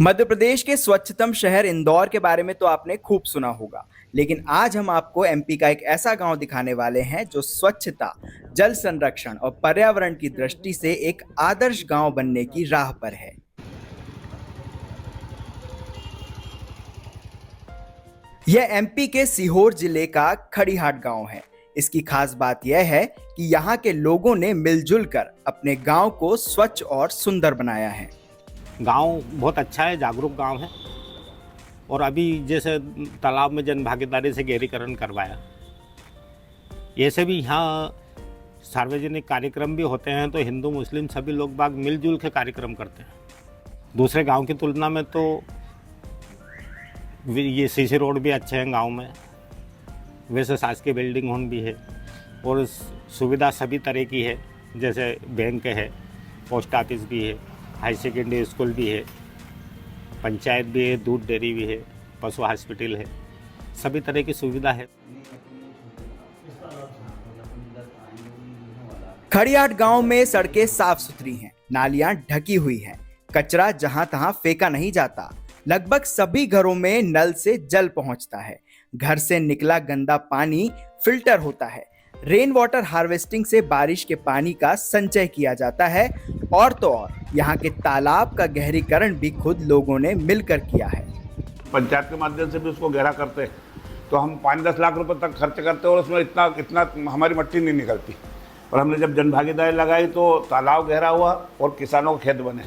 मध्य प्रदेश के स्वच्छतम शहर इंदौर के बारे में तो आपने खूब सुना होगा, लेकिन आज हम आपको एमपी का एक ऐसा गांव दिखाने वाले हैं जो स्वच्छता, जल संरक्षण और पर्यावरण की दृष्टि से एक आदर्श गांव बनने की राह पर है। यह एमपी के सीहोर जिले का खड़ीहाट गांव है। इसकी खास बात यह है कि यहाँ के लोगों ने मिलजुल कर अपने गांव को स्वच्छ और सुंदर बनाया है। गांव बहुत अच्छा है, जागरूक गांव है। और अभी जैसे तालाब में जन भागीदारी से गहरीकरण करवाया, ऐसे भी यहाँ सार्वजनिक कार्यक्रम भी होते हैं, तो हिंदू मुस्लिम सभी लोग बाग मिलजुल के कार्यक्रम करते हैं। दूसरे गांव की तुलना में तो ये सीसी रोड भी अच्छे हैं गांव में, वैसे शासकीय बिल्डिंग होन भी है और सुविधा सभी तरह की है, जैसे बैंक है, पोस्ट ऑफिस भी है, हाई सेकेंडरी स्कूल भी है, पंचायत भी है, दूध डेयरी भी है, पशु हॉस्पिटल है, सभी तरह की सुविधा है। खड़ीहाट गांव में सड़कें साफ सुथरी हैं, नालियां ढकी हुई हैं, कचरा जहां तहां फेंका नहीं जाता। लगभग सभी घरों में नल से जल पहुंचता है। घर से निकला गंदा पानी फिल्टर होता है। रेन वाटर हार्वेस्टिंग से बारिश के पानी का संचय किया जाता है। और तो और यहाँ के तालाब का गहरीकरण भी खुद लोगों ने मिलकर किया है। पंचायत के माध्यम से भी उसको गहरा करते हैं, तो हम 5-10 लाख रुपए तक खर्च करते हैं और उसमें इतना हमारी मिट्टी नहीं निकलती। और हमने जब जनभागीदारी लगाई तो तालाब गहरा हुआ और किसानों के खेत बने।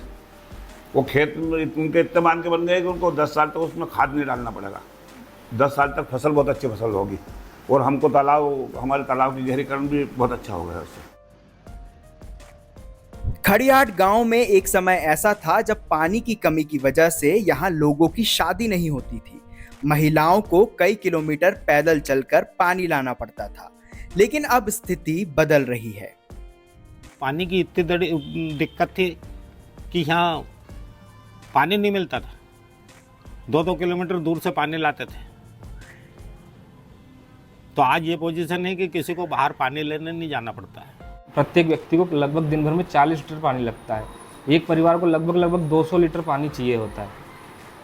वो खेत उनके इतने मान के बन गए कि उनको 10 साल तक उसमें खाद नहीं डालना पड़ेगा। 10 साल तक फसल बहुत अच्छी फसल होगी और हमको हमारे तालाब की गहरीकरण भी बहुत अच्छा हो गया उससे। खड़ीहाट गांव में एक समय ऐसा था जब पानी की कमी की वजह से यहाँ लोगों की शादी नहीं होती थी। महिलाओं को कई किलोमीटर पैदल चलकर पानी लाना पड़ता था, लेकिन अब स्थिति बदल रही है। पानी की इतनी बड़ी दिक्कत थी कि यहाँ पानी नहीं मिलता था, 2-2 किलोमीटर दूर से पानी लाते थे। तो आज ये पोजीशन है कि किसी को बाहर पानी लेने नहीं जाना पड़ता है। प्रत्येक व्यक्ति को लगभग दिन भर में 40 लीटर पानी लगता है। एक परिवार को लगभग 200 लीटर पानी चाहिए होता है।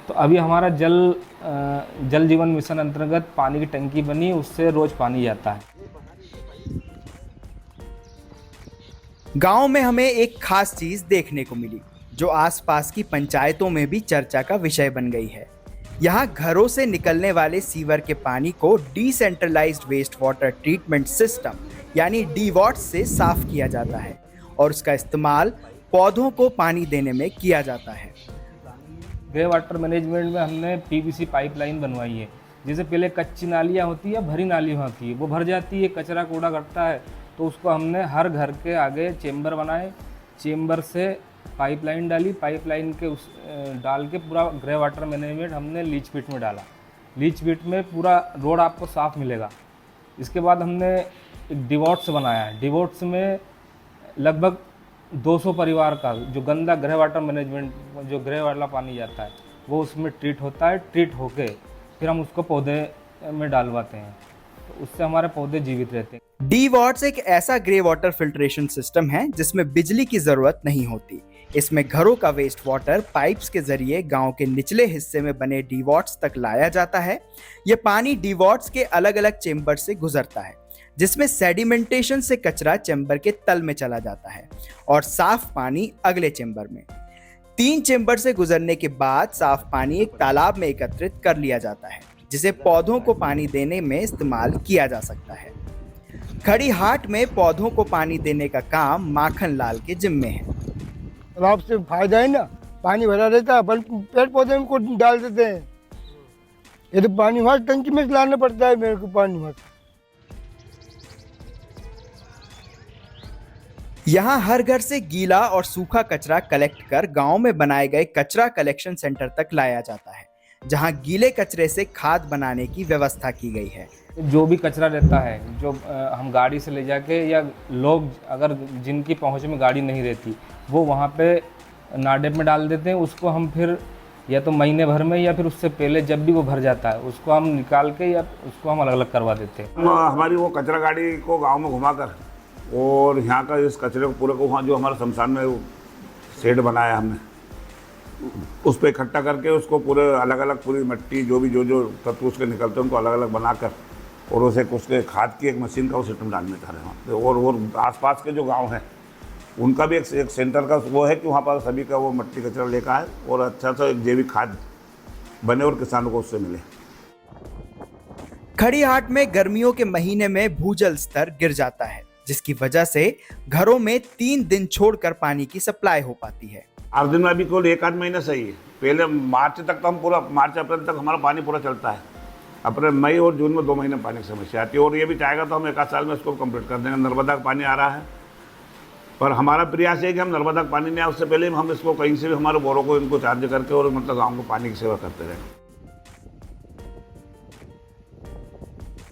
तो अभी हमारा जल जीवन मिशन अंतर्गत पानी की टंकी बनी, उससे रोज पानी जाता है। गांव में हमें एक खास चीज देखने को मिली जो आसपास की पंचायतों में भी चर्चा का विषय बन गई है। यहाँ घरों से निकलने वाले सीवर के पानी को decentralized waste water treatment system यानी डीवॉट से साफ किया जाता है और उसका इस्तेमाल पौधों को पानी देने में किया जाता है। ग्रे वाटर मैनेजमेंट में हमने पीवीसी पाइपलाइन बनवाई है। जैसे पहले कच्ची नालियाँ होती है, भरी नाली होती है, वो भर जाती है, कचरा कूड़ा घटता है, तो उसको हमने हर घर के आगे चेम्बर बनाए, चेम्बर से पाइपलाइन डाली, पाइपलाइन के उस डाल के पूरा ग्रे वाटर मैनेजमेंट हमने लीच पिट में डाला। लीच पिट में पूरा रोड आपको साफ मिलेगा। इसके बाद हमने एक डिवॉट्स बनाया है। डिवॉट्स में लगभग 200 परिवार का जो गंदा ग्रे वाटर मैनेजमेंट, जो ग्रे वाला पानी जाता है, वो उसमें ट्रीट होता है। ट्रीट होके फिर हम उसको पौधे में डालवाते हैं, तो उससे हमारे पौधे जीवित रहते हैं। डीवॉट्स एक ऐसा ग्रे वाटर फिल्ट्रेशन सिस्टम है जिसमें बिजली की जरूरत नहीं होती। इसमें घरों का वेस्ट वाटर पाइप्स के जरिए गांव के निचले हिस्से में बने डीवॉट्स तक लाया जाता है। यह पानी डीवॉट्स के अलग अलग चेंबर से गुजरता है, जिसमें सेडिमेंटेशन से कचरा चेंबर के तल में चला जाता है और साफ पानी अगले चेंबर में। 3 चेंबर से गुजरने के बाद साफ पानी एक तालाब में एकत्रित कर लिया जाता है, जिसे पौधों को पानी देने में इस्तेमाल किया जा सकता है। खड़ीहाट में पौधों को पानी देने का काम माखन लाल के जिम्मे है। तालाब से फायदा है ना, पानी भरा रहता है, अपन पेड़ पौधे उनको डाल देते हैं। ये तो पानी वहाँ टंकी में लाना पड़ता है मेरे को पानी वहाँ। यहाँ हर घर से गीला और सूखा कचरा कलेक्ट कर गांव में बनाए गए कचरा कलेक्शन सेंटर तक लाया जाता है, जहां गीले कचरे से खाद बनाने की व्यवस्था की गई है। जो भी कचरा रहता है, जो हम गाड़ी से ले जाके, या लोग अगर जिनकी पहुंच में गाड़ी नहीं रहती, वो वहाँ पे नाडे में डाल देते हैं। उसको हम फिर या तो महीने भर में या फिर उससे पहले जब भी वो भर जाता है, उसको हम निकाल के या उसको हम अलग अलग करवा देते हैं। हमारी वो कचरा गाड़ी को गाँव में घुमाकर और यहाँ का इस कचरे को पूरे को वहाँ जो हमारा शमशान में शेड बनाया हमने, उस पर इकट्ठा करके उसको पूरे अलग अलग पूरी मिट्टी जो तत्व उसके निकलते हैं उनको अलग अलग बनाकर और उसे उसके खाद की एक मशीन का वो सिस्टम डालने चाह रहे हैं। और आसपास के जो गांव हैं उनका भी एक सेंटर का वो है कि वहाँ पर सभी का वो मिट्टी कचरा लेकर आए और अच्छा सा एक जैविक खाद बने और किसानों को उससे मिले। खड़ीहाट में गर्मियों के महीने में भूजल स्तर गिर जाता है, जिसकी वजह से घरों में 3 दिन छोड़कर पानी की सप्लाई हो पाती है। 8 दिन में अभी केवल 1 आध महीना सही है। पहले मार्च तक तो हम पूरा मार्च अप्रैल तक हमारा पानी पूरा चलता है। अप्रैल मई और जून में 2 महीने पानी की समस्या आती है और ये भी चाहेगा तो हम 1 आध साल में इसको कंप्लीट कर देंगे। नर्मदा का पानी आ रहा है पर हमारा प्रयास है कि हम नर्मदा का पानी नहीं आए उससे पहले हम इसको कहीं से भी हमारे बोरों को इनको चार्ज करके और मतलब गाँव को पानी की सेवा करते रहें।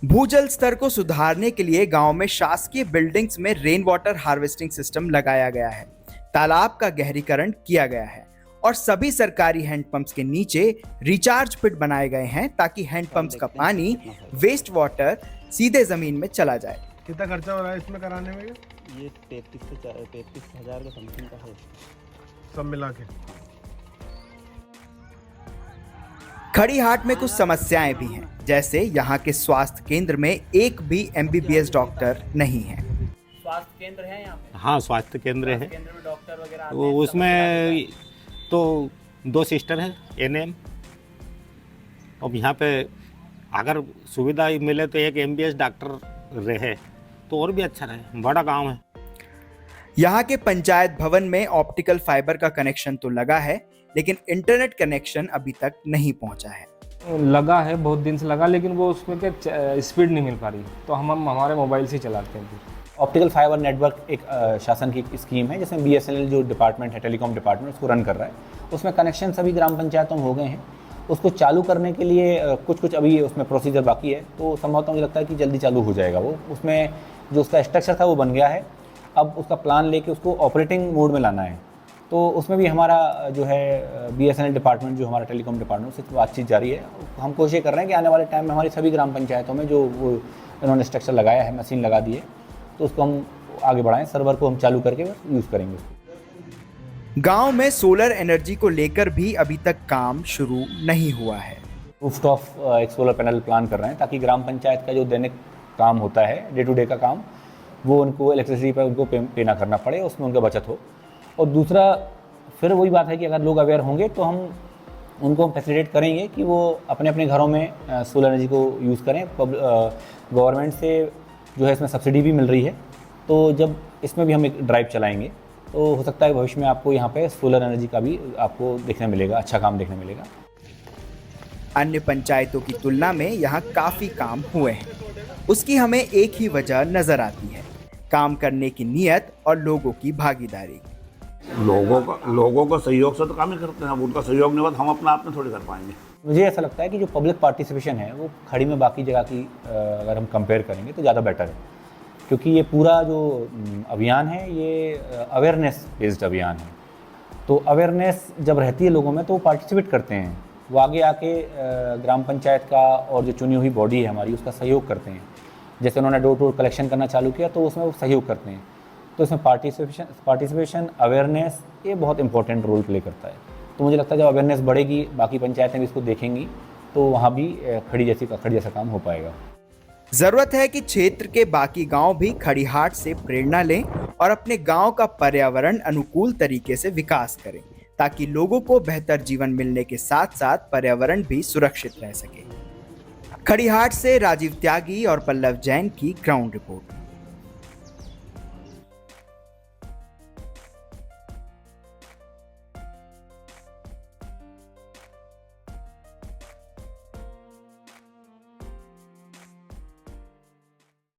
भूजल स्तर को सुधारने के लिए गांव में शासकीय बिल्डिंग्स में रेन वाटर हार्वेस्टिंग सिस्टम लगाया गया है, तालाब का गहरीकरण किया गया है और सभी सरकारी हैंडपंप्स के नीचे रिचार्ज पिट बनाए गए हैं ताकि हैंडपंप्स का पानी वेस्ट वाटर सीधे जमीन में चला जाए। कितना खर्चा हो रहा है इसमें कराने में? ये 33,000 का समथिंग का है सब मिला के। खड़ीहाट में कुछ समस्याएं भी हैं, जैसे यहाँ के स्वास्थ्य केंद्र में एक भी MBBS डॉक्टर नहीं है। स्वास्थ्य केंद्र है यहाँ पे? हाँ, स्वास्थ्य केंद्र है। केंद्र में डॉक्टर वगैरह आते वो हैं? उसमें तो 2 सिस्टर हैं NM। अब यहाँ पे अगर सुविधा मिले तो एक MBBS डॉक्टर रहे तो और भी अच्छा रहे। बड़ा गांव है। यहाँ के पंचायत भवन में ऑप्टिकल फाइबर का कनेक्शन तो लगा है, लेकिन इंटरनेट कनेक्शन अभी तक नहीं पहुँचा है। लगा है, बहुत दिन से लगा, लेकिन वो उसमें क्या स्पीड नहीं मिल पा रही, तो हम हमारे मोबाइल से चलाते हैं। ऑप्टिकल फाइबर नेटवर्क एक शासन की स्कीम है जिसमें BSNL जो डिपार्टमेंट है, टेलीकॉम डिपार्टमेंट, उसको रन कर रहा है। उसमें कनेक्शन सभी ग्राम पंचायतों में हो गए हैं। उसको चालू करने के लिए कुछ अभी उसमें प्रोसीजर बाकी है, तो संभवतः मुझे लगता है कि जल्दी चालू हो जाएगा। वो उसमें जो उसका स्ट्रक्चर था वो बन गया है। अब उसका प्लान लेके उसको ऑपरेटिंग मोड में लाना है, तो उसमें भी हमारा जो है BSNL डिपार्टमेंट, जो हमारा टेलीकॉम डिपार्टमेंट, उससे बातचीत जारी है। हम कोशिश कर रहे हैं कि आने वाले टाइम में हमारी सभी ग्राम पंचायतों में जो वो इन्होंने स्ट्रक्चर लगाया है, मशीन लगा दी है, तो उसको हम आगे बढ़ाएं। सर्वर को हम चालू करके यूज़ करेंगे उसको। गांव में सोलर एनर्जी को लेकर भी अभी तक काम शुरू नहीं हुआ है। रूफटॉप एक सोलर पैनल प्लान कर रहे हैं ताकि ग्राम पंचायत का जो दैनिक काम होता है, डे टू डे का काम, वो उनको इलेक्ट्रिसिटी पर उनको पे ना करना पड़े, उसमें उनका बचत हो। और दूसरा फिर वही बात है कि अगर लोग अवेयर होंगे तो हम उनको फैसिलिटेट करेंगे कि वो अपने अपने घरों में सोलर एनर्जी को यूज़ करें। गवर्नमेंट से जो है इसमें सब्सिडी भी मिल रही है, तो जब इसमें भी हम एक ड्राइव चलाएंगे तो हो सकता है भविष्य में आपको यहाँ पे सोलर एनर्जी का भी आपको देखने मिलेगा, अच्छा काम देखने मिलेगा। अन्य पंचायतों की तुलना में यहाँ काफी काम हुए हैं। उसकी हमें एक ही वजह नजर आती है, काम करने की नीयत और लोगों की भागीदारी। लोगों का सहयोग से तो काम ही करते हैं। अब उनका सहयोग नहीं हुआ तो हम अपना आप में थोड़ी कर पाएंगे। मुझे ऐसा लगता है कि जो पब्लिक पार्टिसिपेशन है वो खड़ी में बाकी जगह की अगर हम कंपेयर करेंगे तो ज़्यादा बेटर है, क्योंकि ये पूरा जो अभियान है ये अवेयरनेस बेस्ड अभियान है। तो अवेयरनेस जब रहती है लोगों में तो वो पार्टिसिपेट करते हैं, वो आगे आके ग्राम पंचायत का और जो चुनी हुई बॉडी है हमारी उसका सहयोग करते हैं। जैसे उन्होंने डोर टू डोर कलेक्शन करना चालू किया तो उसमें वो सहयोग करते हैं। तो इसमें पार्टिसिपेशन अवेयरनेस ये बहुत इंपॉर्टेंट रोल प्ले करता है। तो मुझे लगता है जब अवेयरनेस बढ़ेगी, बाकी पंचायतें भी इसको देखेंगी, तो वहाँ भी खड़ी जैसा काम हो पाएगा। जरूरत है कि क्षेत्र के बाकी गांव भी खड़ीहाट से प्रेरणा लें और अपने गांव का पर्यावरण अनुकूल तरीके से विकास करें, ताकि लोगों को बेहतर जीवन मिलने के साथ साथ पर्यावरण भी सुरक्षित रह सके। खड़ीहाट से राजीव त्यागी और पल्लव जैन की ग्राउंड रिपोर्ट।